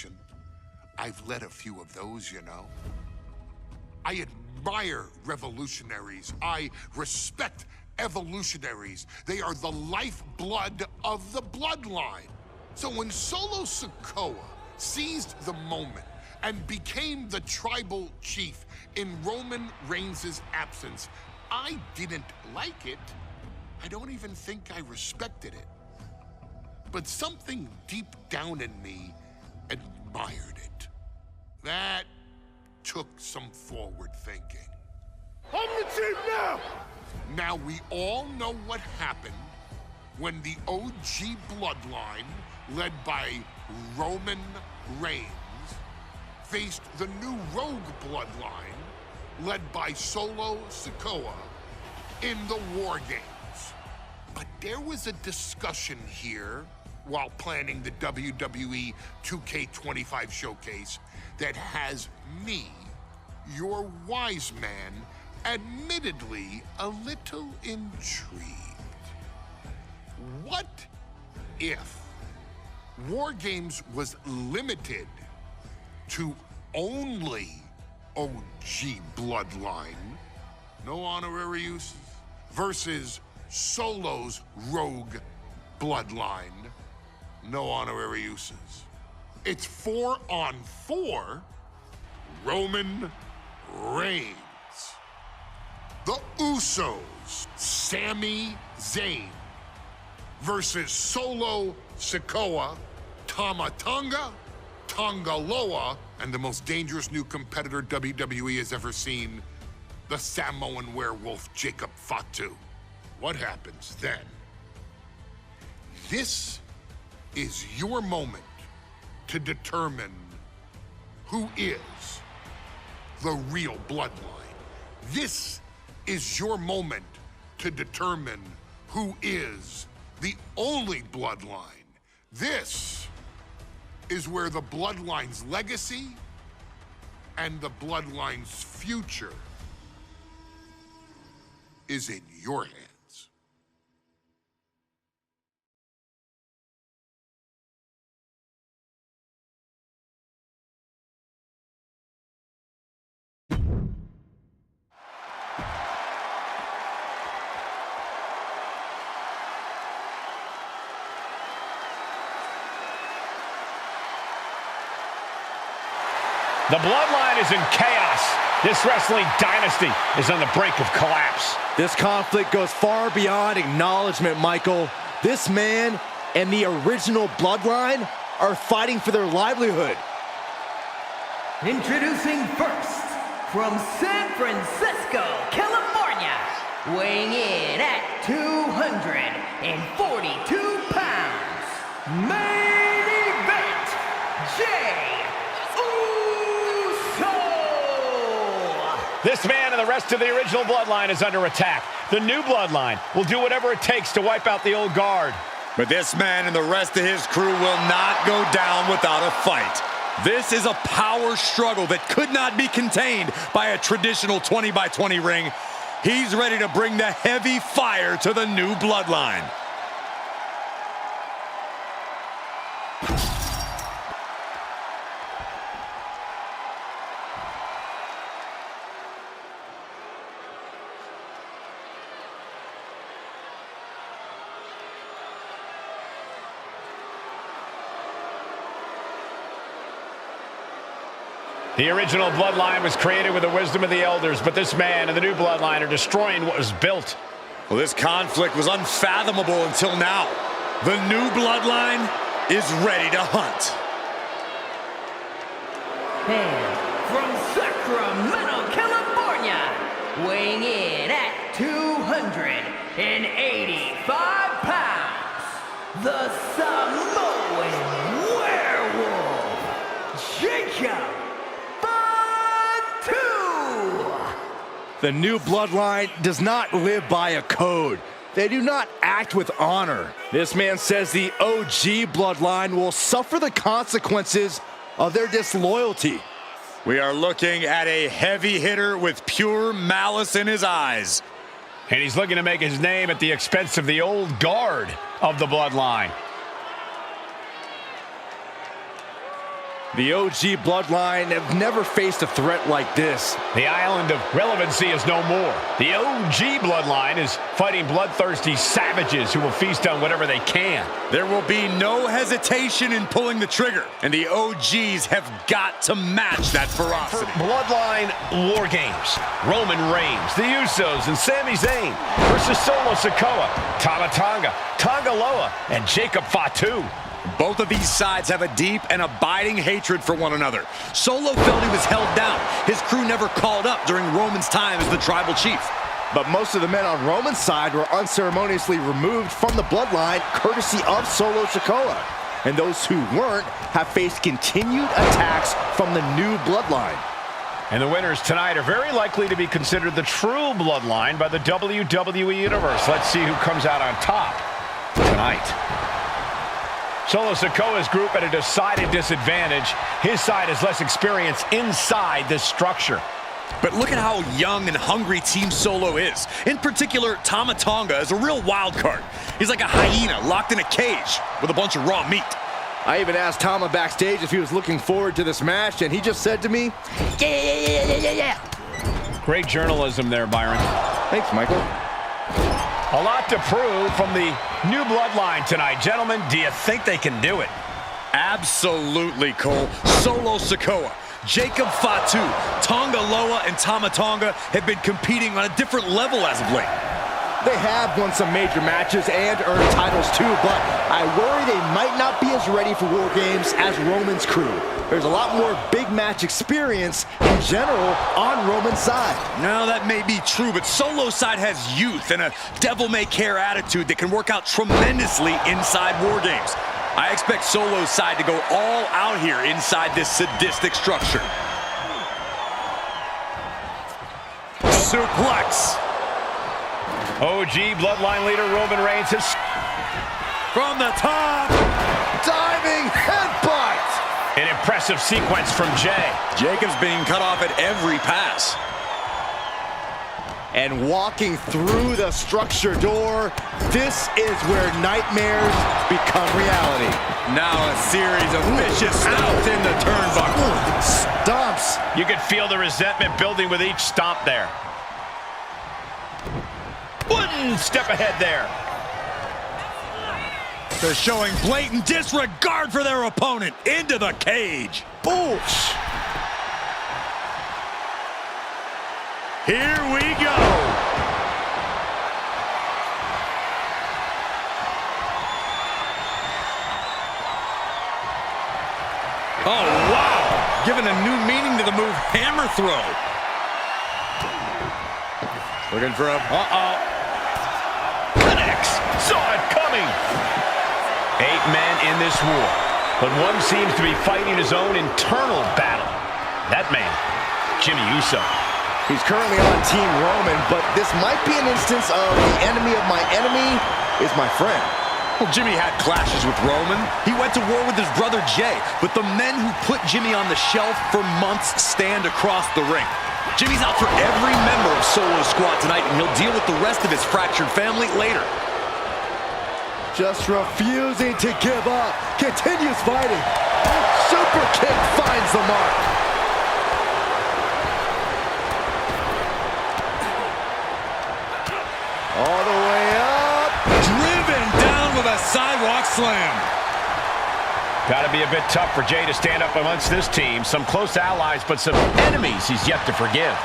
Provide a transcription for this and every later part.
faction. I've led a few of those, you know. I admire revolutionaries. I respect evolutionaries. They are the lifeblood of the bloodline. So when Solo Sikoa seized the moment and became the tribal chief in Roman Reigns' absence, I didn't like it. I don't even think I respected it. But something deep down in me admired it. That took some forward thinking. I'm the chief now! Now we all know what happened when the OG Bloodline, led by Roman Reigns, faced the new Rogue Bloodline, led by Solo Sikoa, in the WarGames. But there was a discussion here while planning the WWE 2K25 showcase that has me, your wise man, admittedly a little intrigued. What if WarGames was limited to only OG Bloodline, no honorary uses, versus Solo's Rogue Bloodline, no honorary uses? It's 4-on-4 Roman Reigns. The Usos, Sami Zayn, versus Solo Sikoa, Tama Tonga, Tongaloa, and the most dangerous new competitor WWE has ever seen, the Samoan werewolf Jacob Fatu. What happens then? This is your moment to determine who is the real bloodline. This is your moment to determine who is the only bloodline. This is where the bloodline's legacy and the bloodline's future is in your hands. The Bloodline is in chaos. This wrestling dynasty is on the brink of collapse. This conflict goes far beyond acknowledgement, Michael. This man and the original Bloodline are fighting for their livelihood. Introducing first, from San Francisco, California, weighing in at 242 pounds, main event, Jay Uso! This man and the rest of the original Bloodline is under attack. The new Bloodline will do whatever it takes to wipe out the old guard. But this man and the rest of his crew will not go down without a fight. This is a power struggle that could not be contained by a traditional 20-by-20 ring. He's ready to bring the heavy fire to the new Bloodline. The original Bloodline was created with the wisdom of the elders, but this man and the new Bloodline are destroying what was built. Well, this conflict was unfathomable until now. The new Bloodline is ready to hunt. And from Sacramento, California, weighing in at 285 pounds, the Samoan werewolf, Jacob. The new Bloodline does not live by a code. They do not act with honor. This man says the OG Bloodline will suffer the consequences of their disloyalty. We are looking at a heavy hitter with pure malice in his eyes. And he's looking to make his name at the expense of the old guard of the Bloodline. The OG Bloodline have never faced a threat like this. The island of relevancy is no more. The OG Bloodline is fighting bloodthirsty savages who will feast on whatever they can. There will be no hesitation in pulling the trigger, and the OGs have got to match that ferocity. For Bloodline WarGames, Roman Reigns, the Usos, and Sami Zayn versus Solo Sikoa, Tama Tonga, Tonga Loa, and Jacob Fatu. Both of these sides have a deep and abiding hatred for one another. Solo felt he was held down. His crew never called up during Roman's time as the tribal chief. But most of the men on Roman's side were unceremoniously removed from the Bloodline courtesy of Solo Sikoa. And those who weren't have faced continued attacks from the new Bloodline. And the winners tonight are very likely to be considered the true Bloodline by the WWE Universe. Let's see who comes out on top tonight. Solo Sikoa's group at a decided disadvantage. His side has less experience inside this structure. But look at how young and hungry Team Solo is. In particular, Tama Tonga is a real wild card. He's like a hyena locked in a cage with a bunch of raw meat. I even asked Tama backstage if he was looking forward to this match, and he just said to me, yeah. Great journalism there, Byron. Thanks, Michael. A lot to prove from the new Bloodline tonight. Gentlemen, do you think they can do it? Absolutely, Cole. Solo Sikoa, Jacob Fatu, Tonga Loa, and Tama Tonga have been competing on a different level as of late. They have won some major matches and earned titles too, but I worry they might not be as ready for WarGames as Roman's crew. There's a lot more big match experience in general on Roman's side. No, that may be true, but Solo's side has youth and a devil-may-care attitude that can work out tremendously inside WarGames. I expect Solo's side to go all out here inside this sadistic structure. Suplex. OG Bloodline leader Roman Reigns is from the top. Diving headbutt. An impressive sequence from Jay. Jacob's being cut off at every pass. And walking through the structure door, this is where nightmares become reality. Now a series of vicious stomps in the turnbuckle. Stomps. You could feel the resentment building with each stomp there. One step ahead there. They're showing blatant disregard for their opponent into the cage. Oof. Here we go. Oh, wow. Giving a new meaning to the move hammer throw. Looking for a... Connects. Saw it coming. 8 men in this war, but one seems to be fighting his own internal battle. That man, Jimmy Uso. He's currently on Team Roman, but this might be an instance of the enemy of my enemy is my friend. Well, Jimmy had clashes with Roman. He went to war with his brother Jay, but the men who put Jimmy on the shelf for months stand across the ring. Jimmy's out for every member of Solo Squad tonight, and he'll deal with the rest of his fractured family later. Just refusing to give up. Continues fighting. Super kick finds the mark. All the way up. Driven down with a sidewalk slam. Got to be a bit tough for Jay to stand up amongst this team. Some close allies, but some enemies he's yet to forgive.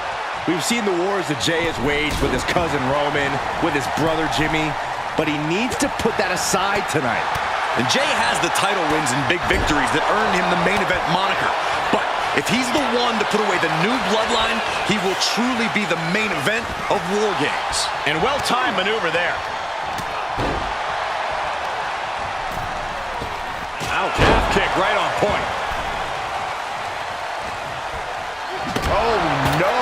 We've seen the wars that Jay has waged with his cousin Roman, with his brother Jimmy, but he needs to put that aside tonight. And Jay has the title wins and big victories that earned him the main event moniker. But if he's the one to put away the new Bloodline, he will truly be the main event of WarGames. And well-timed maneuver there. Ouch, half kick right on point. Oh no!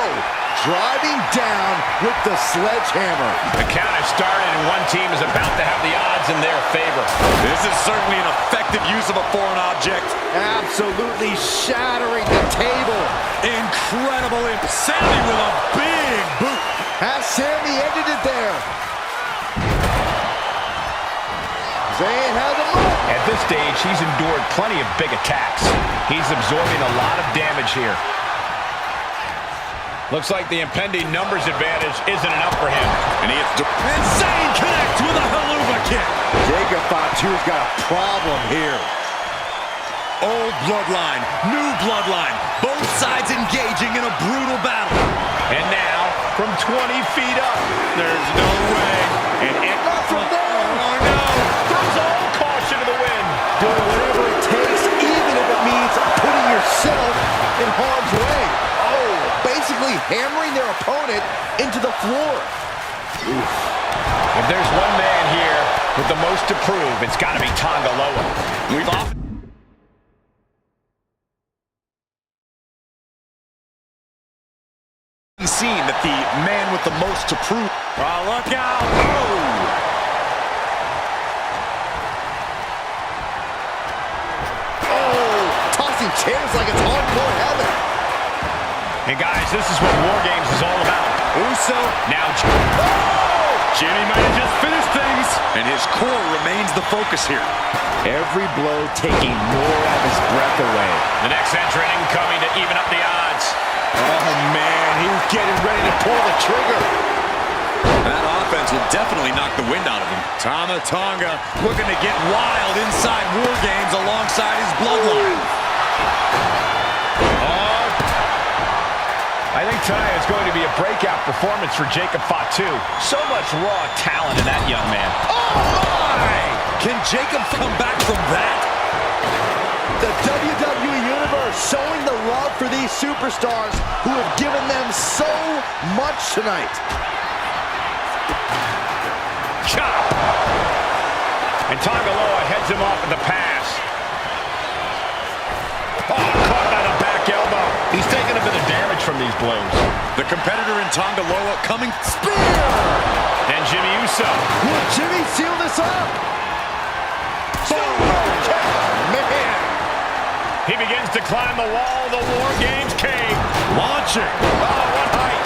Driving down with the sledgehammer. The count has started and one team is about to have the odds in their favor. This is certainly an effective use of a foreign object. Absolutely shattering the table. Incredible. Sami with a big boot. Has Sami ended it there? Zayn has a At this stage, he's endured plenty of big attacks. He's absorbing a lot of damage here. Looks like the impending numbers advantage isn't enough for him. And he hits and Zayn connects with a haluva kick. Jacob Fatu's got a problem here. Old bloodline, new bloodline. Both sides engaging in a brutal battle. And now, from 20 feet up, There's no way. And not from there. Oh, no. throws all caution to the wind. Doing whatever it takes, even if it means putting yourself in harm's way. Oh, basically hammering their opponent into the floor. Oof. If there's one man here with the most to prove, it's got to be Tonga Loa. We've often seen that the man with the most to prove. Oh, look out! Oh, tossing chairs like it's hardcore heaven. And guys, this is what WarGames is all about. Uso. Now, Jimmy might have just finished things. And his core remains the focus here. Every blow taking more of his breath away. the next entrant incoming to even up the odds. Oh, man, he's getting ready to pull the trigger. That offense will definitely knock the wind out of him. Tama Tonga looking to get wild inside WarGames alongside his bloodline. I think tonight is going to be a breakout performance for Jacob Fatu. So much raw talent in that young man. Oh, my! Can Jacob come back from that? The WWE Universe showing the love for these superstars who have given them so much tonight. Chop! And Tonga Loa heads him off with the pass. Oh, caught by the back elbow. He's taking a bit of damage from these blows. The competitor in Tonga Loa coming. Spear! And Jimmy Uso. Will Jimmy seal this up? Man! He begins to climb the wall of the WarGames cave. Launching. Oh, what height.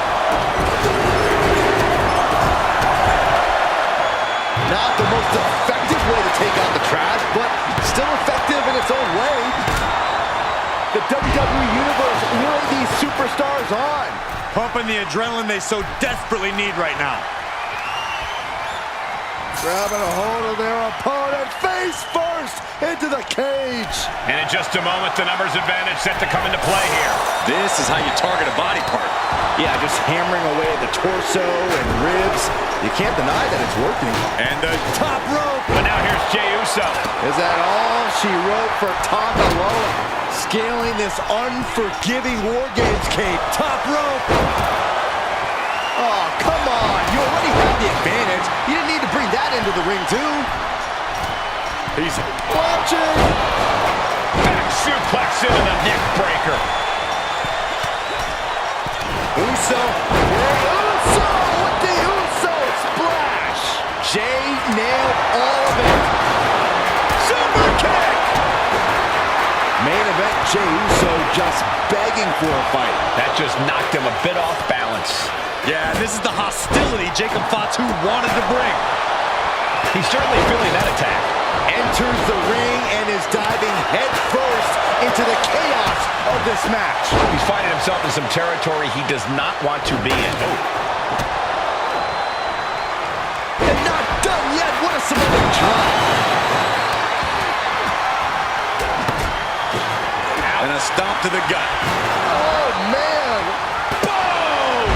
Not the most effective way to take out the trash, but still effective in its own way. The WWE Universe luring these superstars on. Pumping the adrenaline they so desperately need right now. Grabbing a hold of their opponent face first into the cage. And in just a moment, the numbers advantage set to come into play here. This is how you target a body part. Yeah, just hammering away at the torso and ribs. You can't deny that it's working. And the top rope. But now here's Jey Uso. Is that all she wrote for Tonga Loa? Scaling this unforgiving WarGames cage. Top rope. Oh, come on. You already had the advantage. You didn't need to bring that into the ring, too. He's watching. Back suplex into the neck breaker. Uso. Uso with the Uso splash. Jey nailed all of it. Super kick. Main event, Jey Uso just begging for a fight. That just knocked him a bit off balance. Yeah, this is the hostility Jacob Fatu wanted to bring. He's certainly feeling that attack. Enters the ring and is diving head first into the chaos of this match. He's finding himself in some territory he does not want to be in. And not done yet. What a Samoan drop. And a stomp to the gut. Oh, man. Boom!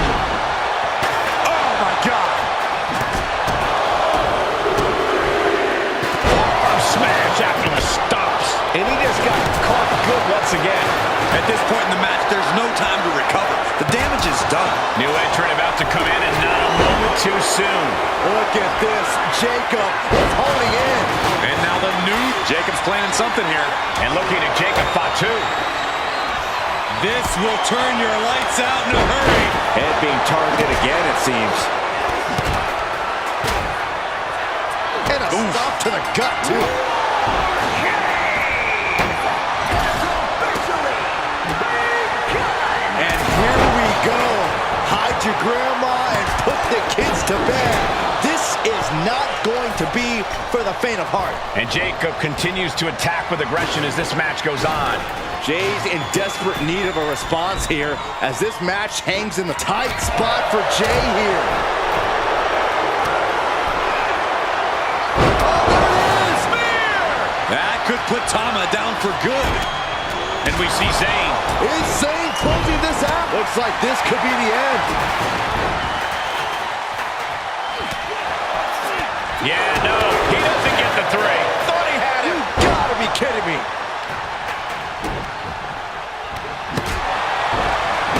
Oh, my God. Arm smash after the stomps. And he just got caught good once again. At this point in the match, there's no time to recover. The damage is done. New entrant about to come in and not a moment too soon. Look at this. Jacob is holding in. And now the new Jacob's planning something here. And looking at Jacob Fatu. This will turn your lights out in a hurry. Head being targeted again, it seems. And a stop to the gut, too. And here we go. Hide your grandma and put the kids to bed. This is not going to be for the faint of heart. And Jacob continues to attack with aggression as this match goes on. Jay's in desperate need of a response here as this match hangs in the tight spot for Jay here. Oh, there it is! Spear! That could put Tama down for good. And we see Zayn. Is Zayn closing this out? Looks like this could be the end. Yeah, no, he doesn't get the 3. Thought he had it. You gotta be kidding me.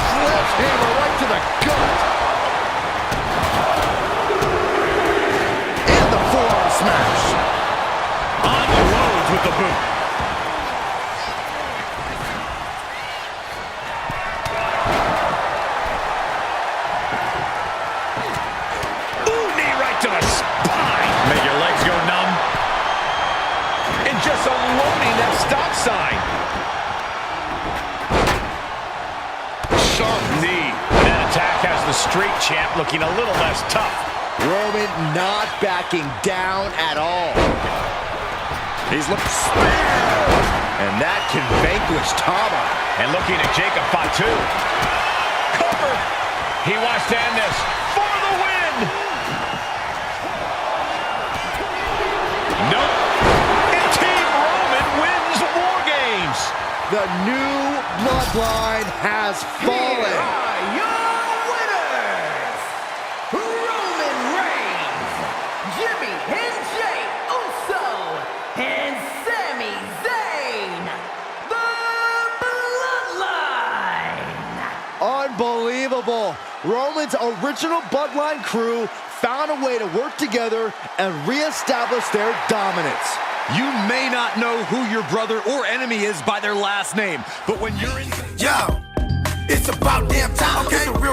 Sledgehammer right to the gut. And the forearm smash. On the road with the boot. Ooh, knee right to the spine. Make your legs go numb. And just unloading that stop sign. Sharp knee. That attack has the Street Champ looking a little less tough. Roman not backing down at all. He's looking And that can vanquish Tama. And looking at Jacob Fatu. Cover. He wants to end this for the win. Nope. And Team Roman wins WarGames. The new Bloodline has fallen. Here are your winners, Roman Reigns, Jimmy and Jay Uso, and Sami Zayn, the Bloodline. Unbelievable. Roman's original Bloodline crew found a way to work together and reestablish their dominance. You may not know who your brother or enemy is by their last name, but when you're in... Yo, it's about damn time. Okay, the real